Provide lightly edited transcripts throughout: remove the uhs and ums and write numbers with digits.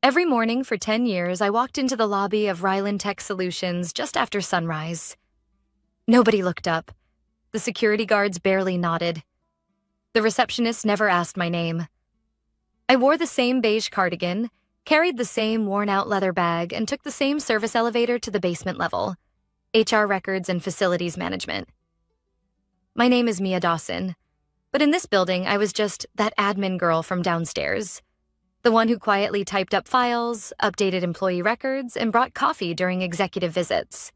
Every morning for 10 years, I walked into the lobby of Ryland Tech Solutions just after sunrise. Nobody looked up. The security guards barely nodded. The receptionist never asked my name. I wore the same beige cardigan, carried the same worn-out leather bag, and took the same service elevator to the basement level, HR records and facilities management. My name is Mia Dawson, but in this building, I was just that admin girl from downstairs. The one who quietly typed up files, updated employee records, and brought coffee during executive visits.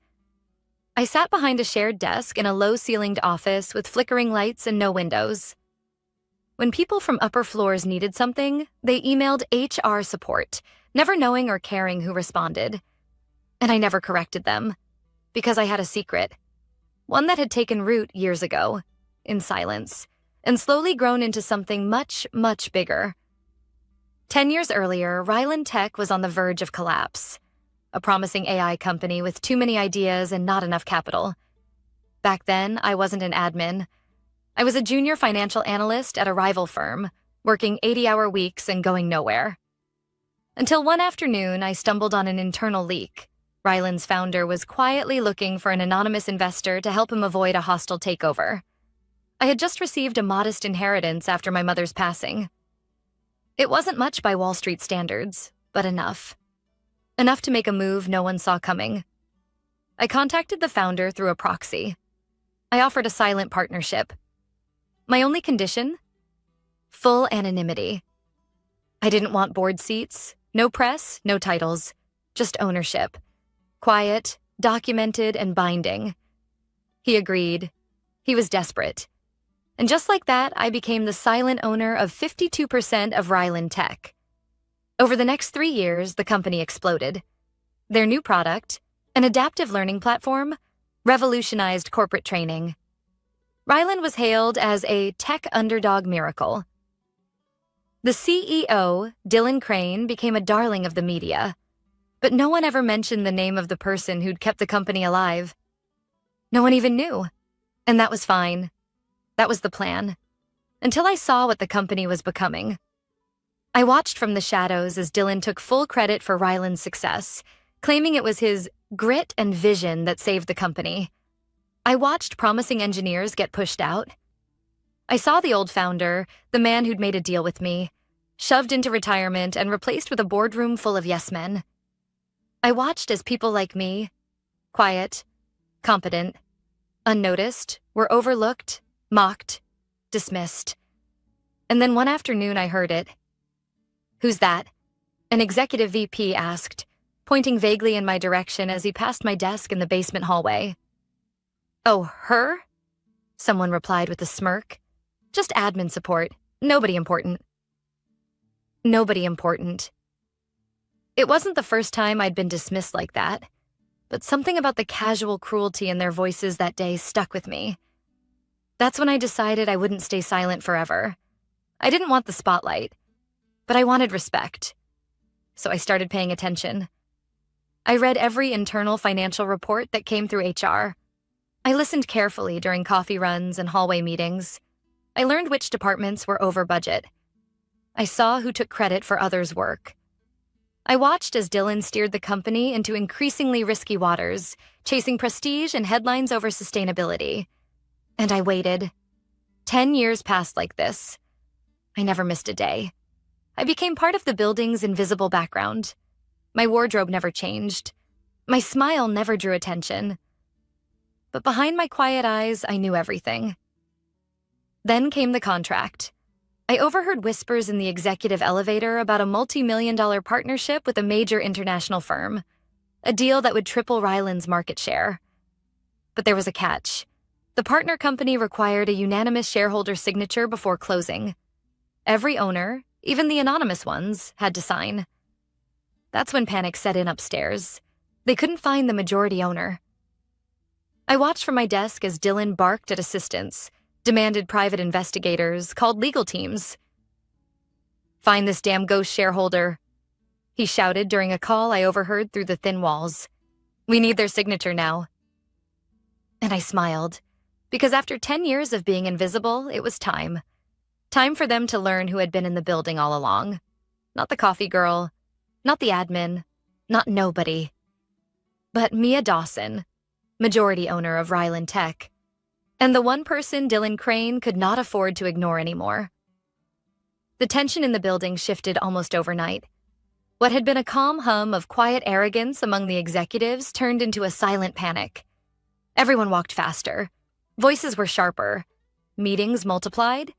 I sat behind a shared desk in a low-ceilinged office with flickering lights and no windows. When people from upper floors needed something, they emailed HR support, never knowing or caring who responded. And I never corrected them, because I had a secret. One that had taken root years ago, in silence, and slowly grown into something much, much bigger. 10 years earlier, Ryland Tech was on the verge of collapse, a promising AI company with too many ideas and not enough capital. Back then, I wasn't an admin. I was a junior financial analyst at a rival firm, working 80-hour weeks and going nowhere. Until one afternoon, I stumbled on an internal leak. Ryland's founder was quietly looking for an anonymous investor to help him avoid a hostile takeover. I had just received a modest inheritance after my mother's passing. It wasn't much by Wall Street standards, but enough. Enough to make a move no one saw coming. I contacted the founder through a proxy. I offered a silent partnership. My only condition? Full anonymity. I didn't want board seats, no press, no titles, just ownership. Quiet, documented, and binding. He agreed. He was desperate. And just like that, I became the silent owner of 52% of Ryland Tech. Over the next 3 years, the company exploded. Their new product, an adaptive learning platform, revolutionized corporate training. Ryland was hailed as a tech underdog miracle. The CEO, Dylan Crane, became a darling of the media, but no one ever mentioned the name of the person who'd kept the company alive. No one even knew, and that was fine. That was the plan, until I saw what the company was becoming. I watched from the shadows as Dylan took full credit for Ryland's success, claiming it was his grit and vision that saved the company. I watched promising engineers get pushed out. I saw the old founder, the man who'd made a deal with me, shoved into retirement and replaced with a boardroom full of yes-men. I watched as people like me, quiet, competent, unnoticed, were overlooked, mocked, dismissed. And then one afternoon I heard it. "Who's that?" An executive VP asked, pointing vaguely in my direction as he passed my desk in the basement hallway. "Oh, her?" Someone replied with a smirk. "Just admin support. Nobody important." Nobody important. It wasn't the first time I'd been dismissed like that, but something about the casual cruelty in their voices that day stuck with me. That's when I decided I wouldn't stay silent forever. I didn't want the spotlight, but I wanted respect. So I started paying attention. I read every internal financial report that came through HR. I listened carefully during coffee runs and hallway meetings. I learned which departments were over budget. I saw who took credit for others' work. I watched as Dylan steered the company into increasingly risky waters, chasing prestige and headlines over sustainability. And I waited. 10 years passed like this. I never missed a day. I became part of the building's invisible background. My wardrobe never changed. My smile never drew attention. But behind my quiet eyes, I knew everything. Then came the contract. I overheard whispers in the executive elevator about a multi-million-dollar partnership with a major international firm, a deal that would triple Ryland's market share. But there was a catch. The partner company required a unanimous shareholder signature before closing. Every owner, even the anonymous ones, had to sign. That's when panic set in upstairs. They couldn't find the majority owner. I watched from my desk as Dylan barked at assistants, demanded private investigators, called legal teams. "Find this damn ghost shareholder," he shouted during a call I overheard through the thin walls. "We need their signature now." And I smiled, because after 10 years of being invisible, it was time. Time for them to learn who had been in the building all along. Not the coffee girl, Not the admin, not nobody, but Mia Dawson, majority owner of Ryland Tech, and the one person Dylan Crane could not afford to ignore anymore. The tension in the building shifted almost overnight. What had been a calm hum of quiet arrogance among the executives turned into a silent panic. Everyone walked faster. Voices were sharper. Meetings multiplied.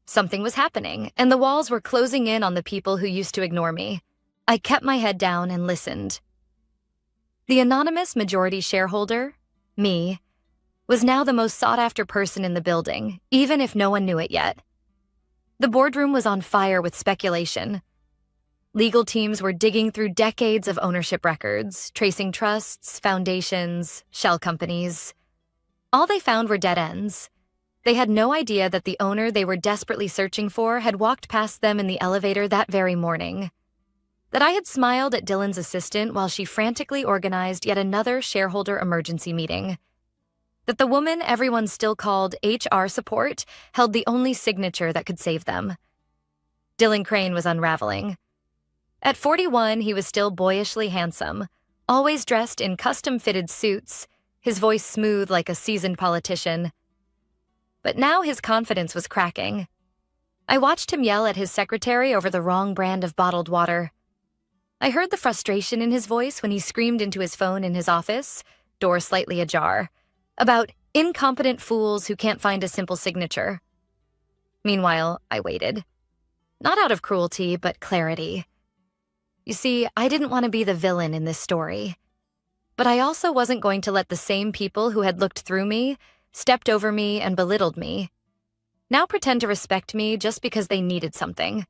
Something was happening, and the walls were closing in on the people who used to ignore me. I kept my head down and listened. The anonymous majority shareholder, me, was now the most sought-after person in the building, even if no one knew it yet. The boardroom was on fire with speculation. Legal teams were digging through decades of ownership records, tracing trusts, foundations, shell companies. All they found were dead ends. They had no idea that the owner they were desperately searching for had walked past them in the elevator that very morning. That I had smiled at Dylan's assistant while she frantically organized yet another shareholder emergency meeting. That the woman everyone still called HR support held the only signature that could save them. Dylan Crane was unraveling. At 41, he was still boyishly handsome, always dressed in custom-fitted suits, his voice smooth like a seasoned politician. But now his confidence was cracking. I watched him yell at his secretary over the wrong brand of bottled water. I heard the frustration in his voice when he screamed into his phone in his office, door slightly ajar, about incompetent fools who can't find a simple signature. Meanwhile, I waited. Not out of cruelty, but clarity. You see, I didn't want to be the villain in this story. But I also wasn't going to let the same people who had looked through me, stepped over me, and belittled me now pretend to respect me just because they needed something.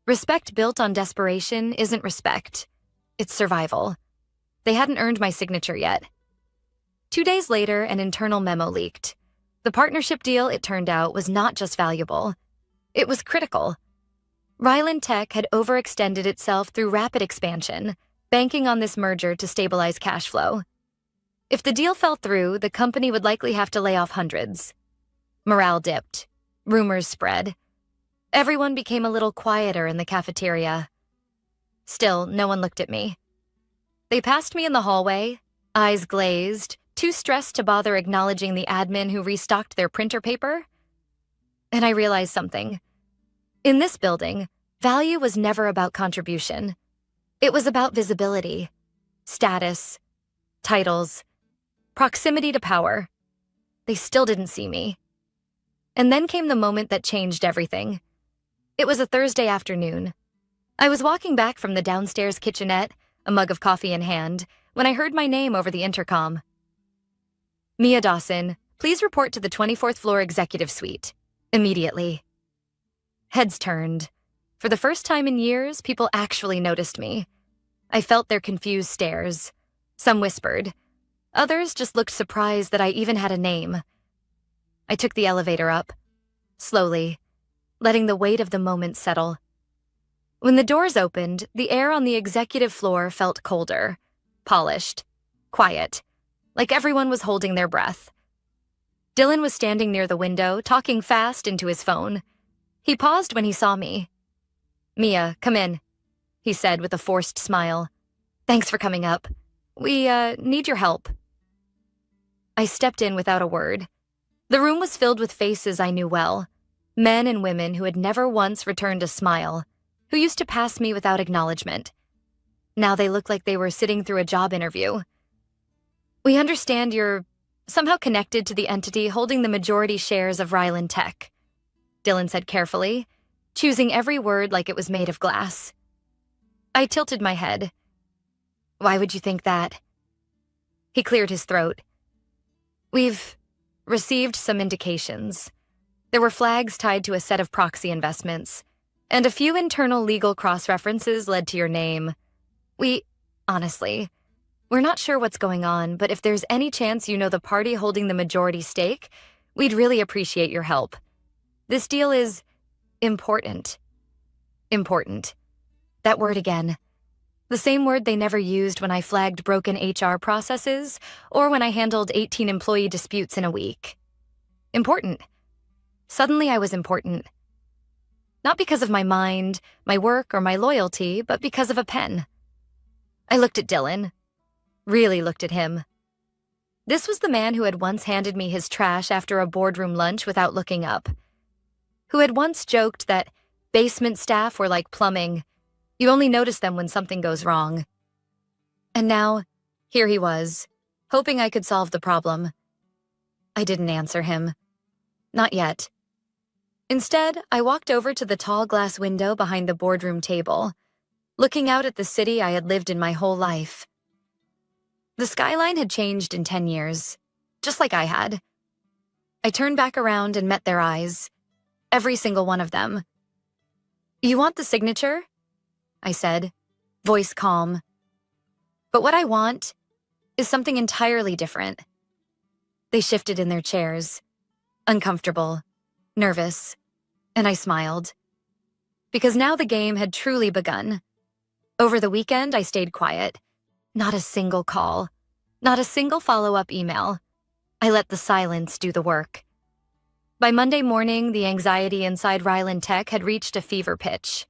Respect built on desperation isn't respect. It's survival. They hadn't earned my signature yet. 2 days later, an internal memo leaked. The partnership deal, it turned out, was not just valuable. It was critical. Ryland Tech had overextended itself through rapid expansion, banking on this merger to stabilize cash flow. If the deal fell through, the company would likely have to lay off hundreds. Morale dipped. Rumors spread. Everyone became a little quieter in the cafeteria. Still, no one looked at me. They passed me in the hallway, eyes glazed, too stressed to bother acknowledging the admin who restocked their printer paper. And I realized something. In this building, value was never about contribution. It was about visibility, status, titles, proximity to power. They still didn't see me. And then came the moment that changed everything. It was a Thursday afternoon. I was walking back from the downstairs kitchenette, a mug of coffee in hand, when I heard my name over the intercom. Mia Dawson, please report to the 24th floor executive suite. Immediately. Heads turned. For the first time in years, people actually noticed me. I felt their confused stares. Some whispered. Others just looked surprised that I even had a name. I took the elevator up, slowly, letting the weight of the moment settle. When the doors opened, the air on the executive floor felt colder, polished, quiet, like everyone was holding their breath. Dylan was standing near the window, talking fast into his phone. He paused when he saw me. "Mia, come in," he said with a forced smile. "Thanks for coming up. We, need your help." I stepped in without a word. The room was filled with faces I knew well, men and women who had never once returned a smile, who used to pass me without acknowledgement. Now they looked like they were sitting through a job interview. "We understand you're somehow connected to the entity holding the majority shares of Ryland Tech," Dylan said carefully, choosing every word like it was made of glass. I tilted my head. "Why would you think that?" He cleared his throat. "We've received some indications. There were flags tied to a set of proxy investments, and a few internal legal cross-references led to your name. Honestly, we're not sure what's going on, but if there's any chance you know the party holding the majority stake, we'd really appreciate your help. This deal is important." Important. That word again. The same word they never used when I flagged broken HR processes or when I handled 18 employee disputes in a week. Important. Suddenly I was important. Not because of my mind, my work, or my loyalty, but because of a pen. I looked at Dylan. Really looked at him. This was the man who had once handed me his trash after a boardroom lunch without looking up. Who had once joked that basement staff were like plumbing. You only notice them when something goes wrong. And now, here he was, hoping I could solve the problem. I didn't answer him. Not yet. Instead, I walked over to the tall glass window behind the boardroom table, looking out at the city I had lived in my whole life. The skyline had changed in 10 years, just like I had. I turned back around and met their eyes, every single one of them. "You want the signature?" I said, voice calm. "But what I want is something entirely different." They shifted in their chairs, uncomfortable, nervous, and I smiled. Because now the game had truly begun. Over the weekend, I stayed quiet. Not a single call, not a single follow-up email. I let the silence do the work. By Monday morning, the anxiety inside Ryland Tech had reached a fever pitch.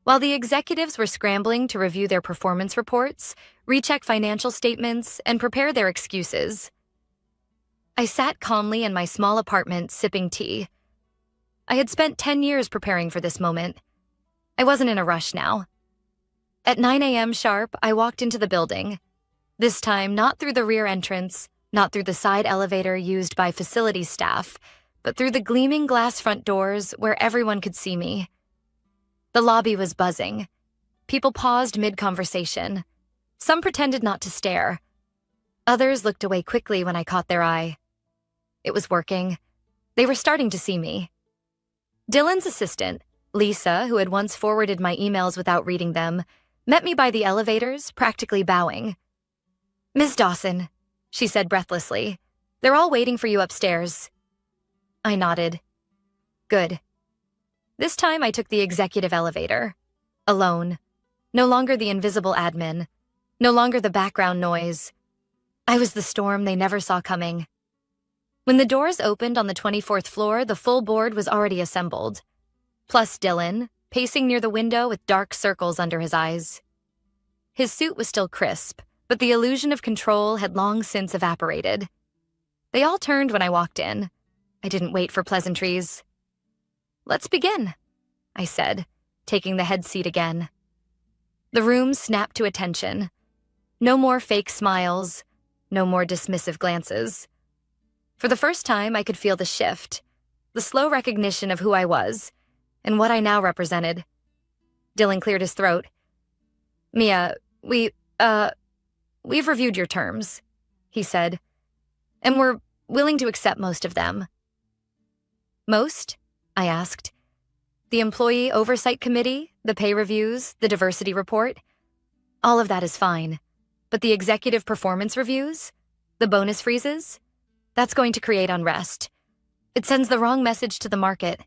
While the executives were scrambling to review their performance reports, recheck financial statements, and prepare their excuses, I sat calmly in my small apartment sipping tea. I had spent 10 years preparing for this moment. I wasn't in a rush now. At 9 a.m. sharp, I walked into the building. This time, not through the rear entrance, not through the side elevator used by facilities staff, but through the gleaming glass front doors where everyone could see me. The lobby was buzzing. People paused mid-conversation. Some pretended not to stare. Others looked away quickly when I caught their eye. It was working. They were starting to see me. Dylan's assistant, Lisa, who had once forwarded my emails without reading them, met me by the elevators, practically bowing. "Ms. Dawson," she said breathlessly, "they're all waiting for you upstairs." I nodded. Good. This time I took the executive elevator. Alone. No longer the invisible admin. No longer the background noise. I was the storm they never saw coming. When the doors opened on the 24th floor, the full board was already assembled. Plus Dylan, pacing near the window with dark circles under his eyes. His suit was still crisp, but the illusion of control had long since evaporated. They all turned when I walked in. I didn't wait for pleasantries. "Let's begin," I said, taking the head seat again. The room snapped to attention. No more fake smiles, no more dismissive glances. For the first time, I could feel the shift, the slow recognition of who I was, and what I now represented. Dylan cleared his throat. "Mia, we've reviewed your terms," he said, "and we're willing to accept most of them." "Most?" I asked. "The Employee Oversight Committee, the pay reviews, the diversity report? All of that is fine. But the executive performance reviews? The bonus freezes? That's going to create unrest. It sends the wrong message to the market."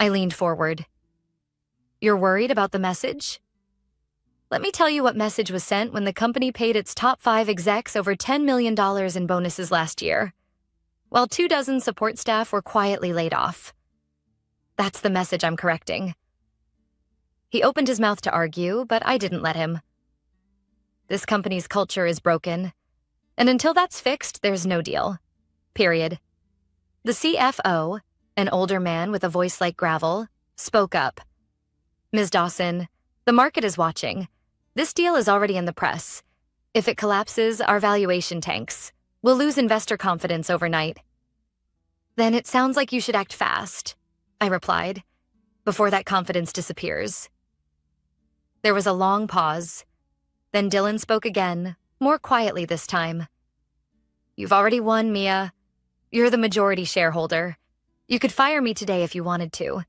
I leaned forward. "You're worried about the message?" Let me tell you what message was sent when the company paid its top 5 execs over $10 million in bonuses last year, while 24 support staff were quietly laid off. That's the message I'm correcting. He opened his mouth to argue, but I didn't let him. This company's culture is broken, and until that's fixed, there's no deal. Period. The CFO, an older man with a voice like gravel, spoke up. "Ms. Dawson, the market is watching. This deal is already in the press. If it collapses, our valuation tanks. We'll lose investor confidence overnight." "Then it sounds like you should act fast," I replied, "before that confidence disappears." There was a long pause. Then Dylan spoke again, more quietly this time. "You've already won, Mia. You're the majority shareholder. You could fire me today if you wanted to.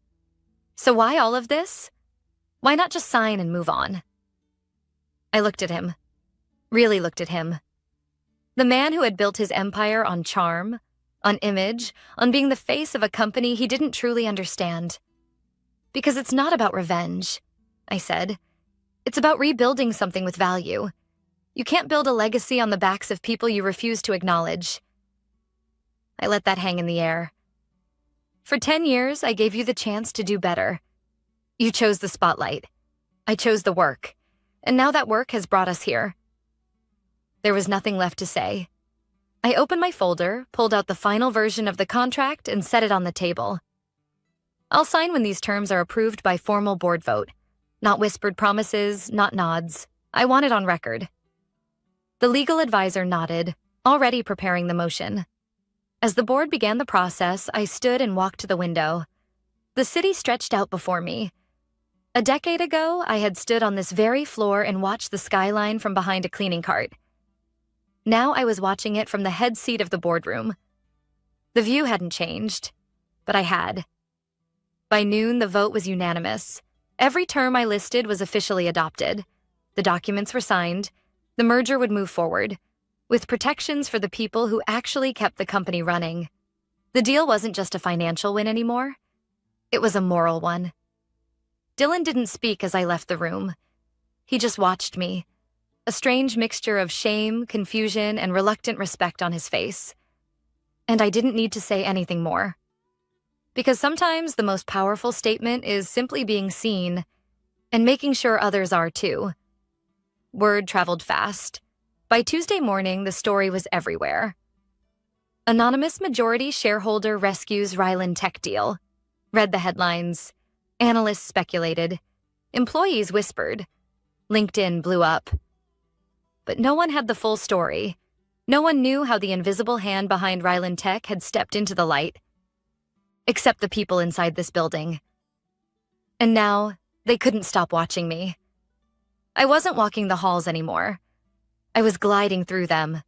So why all of this? Why not just sign and move on?" I looked at him. Really looked at him. The man who had built his empire on charm, on image, on being the face of a company he didn't truly understand. "Because it's not about revenge," I said. "It's about rebuilding something with value. You can't build a legacy on the backs of people you refuse to acknowledge." I let that hang in the air. For 10 years, I gave you the chance to do better. You chose the spotlight. I chose the work. And now that work has brought us here. There was nothing left to say. I opened my folder, pulled out the final version of the contract, and set it on the table. I'll sign when these terms are approved by formal board vote. Not whispered promises, not nods. I want it on record. The legal advisor nodded, already preparing the motion. As the board began the process, I stood and walked to the window. The city stretched out before me. A decade ago, I had stood on this very floor and watched the skyline from behind a cleaning cart. Now I was watching it from the head seat of the boardroom. The view hadn't changed, but I had. By noon, the vote was unanimous. Every term I listed was officially adopted. The documents were signed. The merger would move forward, with protections for the people who actually kept the company running. The deal wasn't just a financial win anymore. It was a moral one. Dylan didn't speak as I left the room. He just watched me, a strange mixture of shame, confusion, and reluctant respect on his face. And I didn't need to say anything more. Because sometimes the most powerful statement is simply being seen and making sure others are too. Word traveled fast. By Tuesday morning, the story was everywhere. Anonymous majority shareholder rescues Ryland Tech deal. Read the headlines. Analysts speculated. Employees whispered. LinkedIn blew up. But no one had the full story. No one knew how the invisible hand behind Ryland Tech had stepped into the light. Except the people inside this building. And now, they couldn't stop watching me. I wasn't walking the halls anymore. I was gliding through them.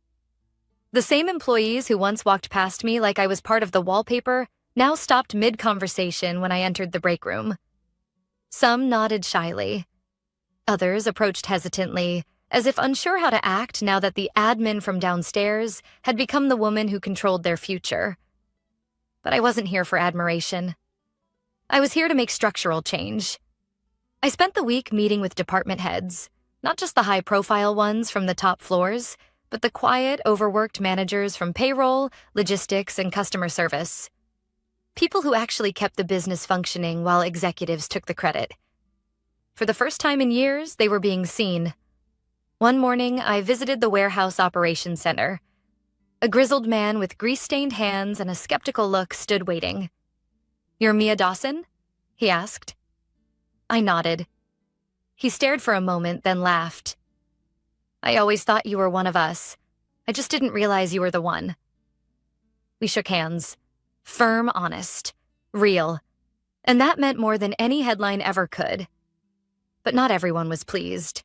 The same employees who once walked past me like I was part of the wallpaper now stopped mid-conversation when I entered the break room. Some nodded shyly. Others approached hesitantly, as if unsure how to act now that the admin from downstairs had become the woman who controlled their future. But I wasn't here for admiration. I was here to make structural change. I spent the week meeting with department heads, not just the high-profile ones from the top floors, but the quiet, overworked managers from payroll, logistics, and customer service. People who actually kept the business functioning while executives took the credit. For the first time in years, they were being seen. One morning, I visited the warehouse operations center. A grizzled man with grease-stained hands and a skeptical look stood waiting. "You're Mia Dawson?" he asked. I nodded. He stared for a moment, then laughed. "I always thought you were one of us. I just didn't realize you were the one." We shook hands. Firm, honest, real. And that meant more than any headline ever could. But not everyone was pleased.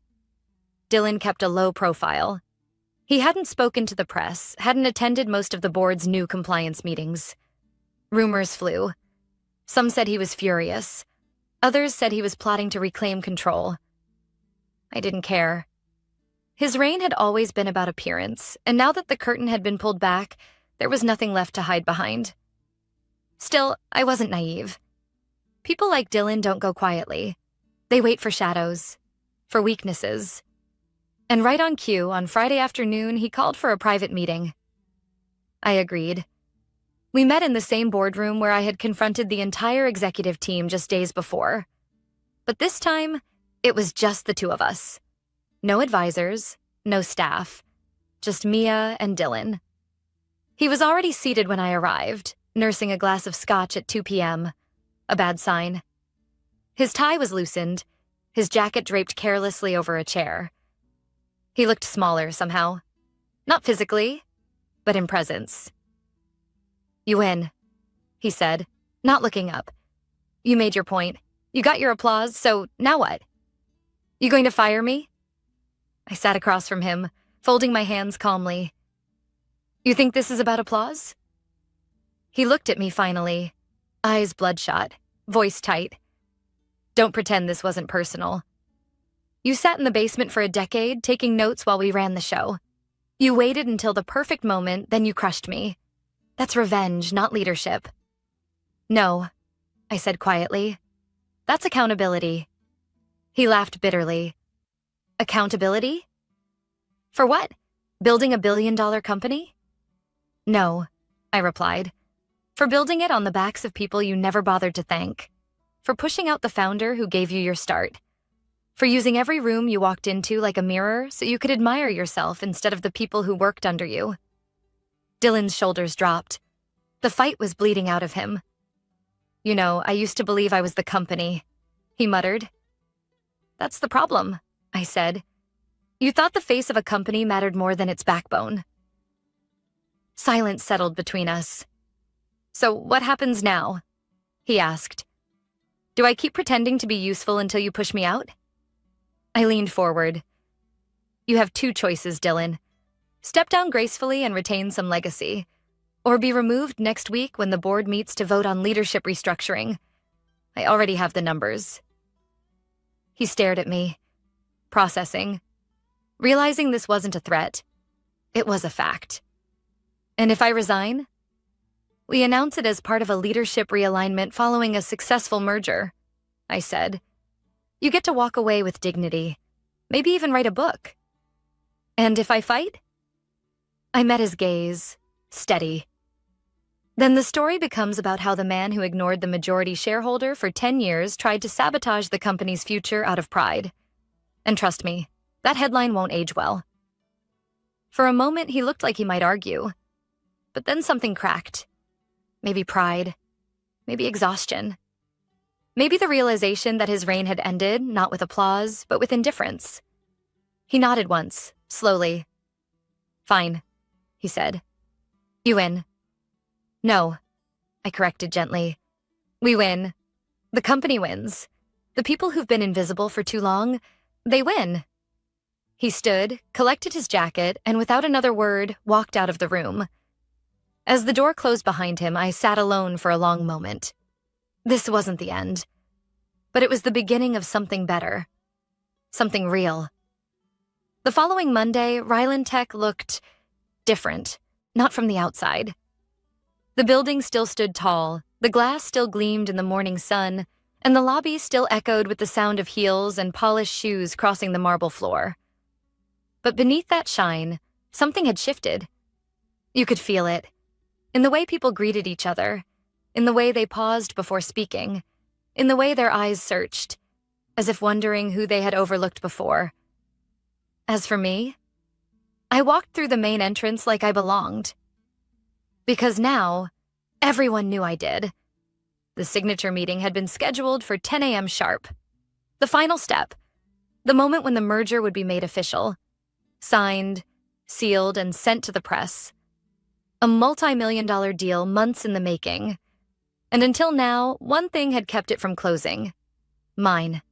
Dylan kept a low profile. He hadn't spoken to the press, hadn't attended most of the board's new compliance meetings. Rumors flew. Some said he was furious. Others said he was plotting to reclaim control. I didn't care. His reign had always been about appearance, and now that the curtain had been pulled back, there was nothing left to hide behind. Still, I wasn't naive. People like Dylan don't go quietly. They wait for shadows, for weaknesses. And right on cue, on Friday afternoon, he called for a private meeting. I agreed. We met in the same boardroom where I had confronted the entire executive team just days before. But this time, it was just the two of us. No advisors, no staff, just Mia and Dylan. He was already seated when I arrived, nursing a glass of scotch at 2 p.m., a bad sign. His tie was loosened, his jacket draped carelessly over a chair. He looked smaller somehow. Not physically, but in presence. "You win," he said, not looking up. "You made your point. You got your applause, so now what? You going to fire me?" I sat across from him, folding my hands calmly. "You think this is about applause?" He looked at me finally, eyes bloodshot, voice tight. "Don't pretend this wasn't personal. You sat in the basement for a decade, taking notes while we ran the show. You waited until the perfect moment, then you crushed me. That's revenge, not leadership." "No," I said quietly. "That's accountability." He laughed bitterly. "Accountability? For what? Building a billion-dollar company?" "No," I replied. For building it on the backs of people you never bothered to thank. For pushing out the founder who gave you your start. For using every room you walked into like a mirror so you could admire yourself instead of the people who worked under you. Dylan's shoulders dropped. The fight was bleeding out of him. "You know, I used to believe I was the company," he muttered. "That's the problem," I said. "You thought the face of a company mattered more than its backbone." Silence settled between us. "So what happens now?" he asked. "Do I keep pretending to be useful until you push me out?" I leaned forward. "You have two choices, Dylan. Step down gracefully and retain some legacy, or be removed next week when the board meets to vote on leadership restructuring. I already have the numbers." He stared at me, processing, realizing this wasn't a threat. It was a fact. "And if I resign?" "We announce it as part of a leadership realignment following a successful merger," I said. "You get to walk away with dignity, maybe even write a book." "And if I fight?" I met his gaze, steady. "Then the story becomes about how the man who ignored the majority shareholder for 10 years tried to sabotage the company's future out of pride. And trust me, that headline won't age well." For a moment, he looked like he might argue. But then something cracked. Maybe pride. Maybe exhaustion. Maybe the realization that his reign had ended, not with applause, but with indifference. He nodded once, slowly. "Fine," he said. "You win." "No," I corrected gently. "We win. The company wins. The people who've been invisible for too long, they win." He stood, collected his jacket, and without another word, walked out of the room. As the door closed behind him, I sat alone for a long moment. This wasn't the end. But it was the beginning of something better. Something real. The following Monday, Ryland Tech looked different, not from the outside. The building still stood tall, the glass still gleamed in the morning sun, and the lobby still echoed with the sound of heels and polished shoes crossing the marble floor. But beneath that shine, something had shifted. You could feel it. In the way people greeted each other, in the way they paused before speaking, in the way their eyes searched, as if wondering who they had overlooked before. As for me, I walked through the main entrance like I belonged. Because now, everyone knew I did. The signature meeting had been scheduled for 10 a.m. sharp. The final step, the moment when the merger would be made official, signed, sealed, and sent to the press. A multi-million-dollar deal months in the making. And until now, one thing had kept it from closing. Mine.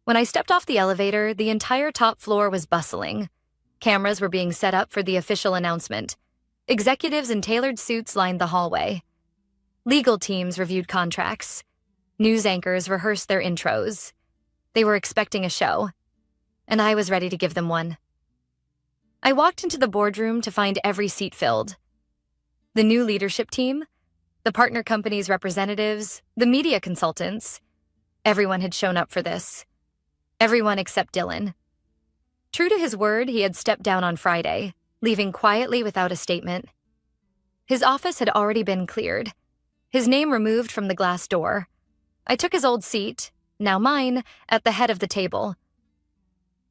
When I stepped off the elevator, the entire top floor was bustling. Cameras were being set up for the official announcement. Executives in tailored suits lined the hallway. Legal teams reviewed contracts. News anchors rehearsed their intros. They were expecting a show, and I was ready to give them one. I walked into the boardroom to find every seat filled. The new leadership team, the partner company's representatives, the media consultants, everyone had shown up for this. Everyone except Dylan. True to his word, he had stepped down on Friday, leaving quietly without a statement. His office had already been cleared, his name removed from the glass door. I took his old seat, now mine, at the head of the table.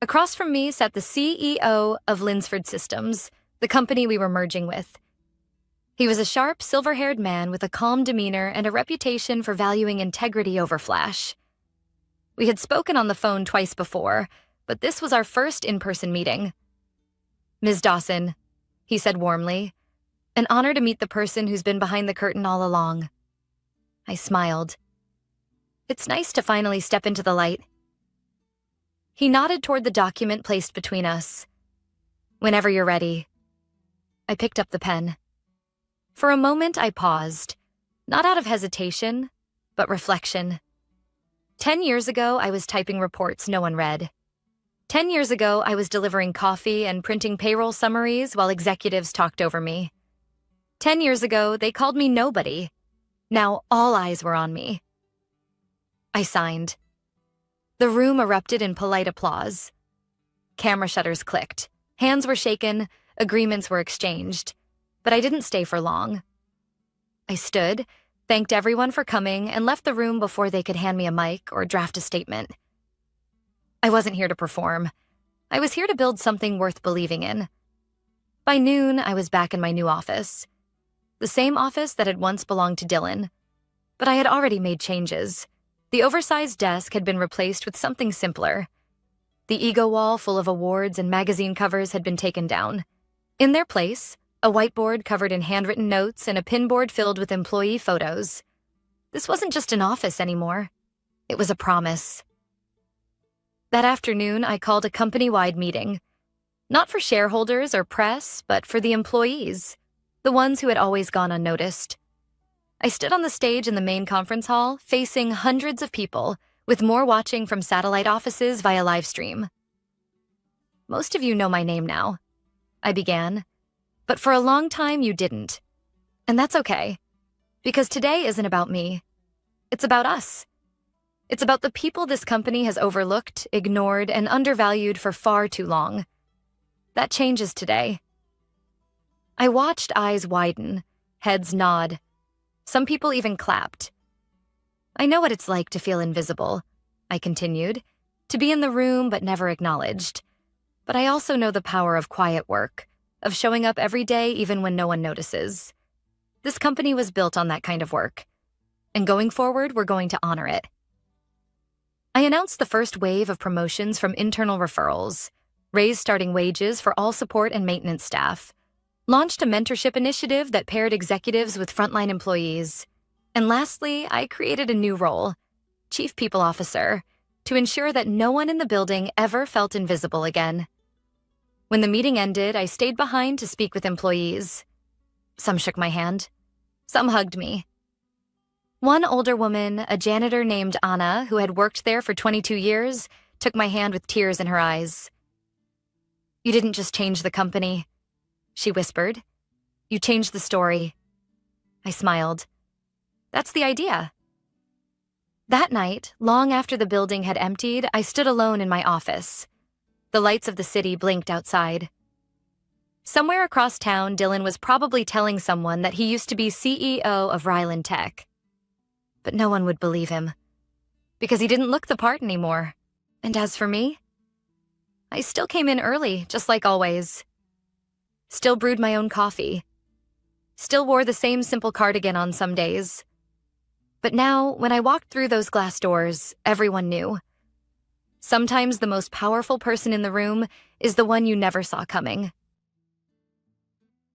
Across from me sat the CEO of Linsford Systems, the company we were merging with. He was a sharp, silver-haired man with a calm demeanor and a reputation for valuing integrity over flash. We had spoken on the phone twice before, but this was our first in-person meeting. "Ms. Dawson," he said warmly, "an honor to meet the person who's been behind the curtain all along." I smiled. "It's nice to finally step into the light." He nodded toward the document placed between us. "Whenever you're ready." I picked up the pen. For a moment, I paused, not out of hesitation, but reflection. 10 years ago, I was typing reports no one read. 10 years ago, I was delivering coffee and printing payroll summaries while executives talked over me. 10 years ago, they called me nobody. Now all eyes were on me. I signed. The room erupted in polite applause. Camera shutters clicked. Hands were shaken, agreements were exchanged. But I didn't stay for long. I stood, thanked everyone for coming, and left the room before they could hand me a mic or draft a statement. I wasn't here to perform. I was here to build something worth believing in. By noon, I was back in my new office. The same office that had once belonged to Dylan. But I had already made changes. The oversized desk had been replaced with something simpler. The ego wall full of awards and magazine covers had been taken down. In their place, a whiteboard covered in handwritten notes and a pinboard filled with employee photos. This wasn't just an office anymore. It was a promise. That afternoon, I called a company-wide meeting. Not for shareholders or press, but for the employees, the ones who had always gone unnoticed. I stood on the stage in the main conference hall, facing hundreds of people, with more watching from satellite offices via live stream. Most of you know my name now, I began, but for a long time you didn't. And that's okay, because today isn't about me. It's about us. It's about the people this company has overlooked, ignored, and undervalued for far too long. That changes today. I watched eyes widen, heads nod. Some people even clapped. I know what it's like to feel invisible, I continued, to be in the room but never acknowledged. But I also know the power of quiet work, of showing up every day even when no one notices. This company was built on that kind of work. And going forward, we're going to honor it. I announced the first wave of promotions from internal referrals, raised starting wages for all support and maintenance staff, launched a mentorship initiative that paired executives with frontline employees, and lastly, I created a new role, Chief People Officer, to ensure that no one in the building ever felt invisible again. When the meeting ended, I stayed behind to speak with employees. Some shook my hand. Some hugged me. One older woman, a janitor named Anna, who had worked there for 22 years, took my hand with tears in her eyes. "You didn't just change the company," she whispered. "You changed the story." I smiled. That's the idea. That night, long after the building had emptied, I stood alone in my office. The lights of the city blinked outside. Somewhere across town, Dylan was probably telling someone that he used to be CEO of Ryland Tech. But no one would believe him, because he didn't look the part anymore. And as for me, I still came in early, just like always. Still brewed my own coffee. Still wore the same simple cardigan on some days. But now, when I walked through those glass doors, everyone knew. Sometimes the most powerful person in the room is the one you never saw coming.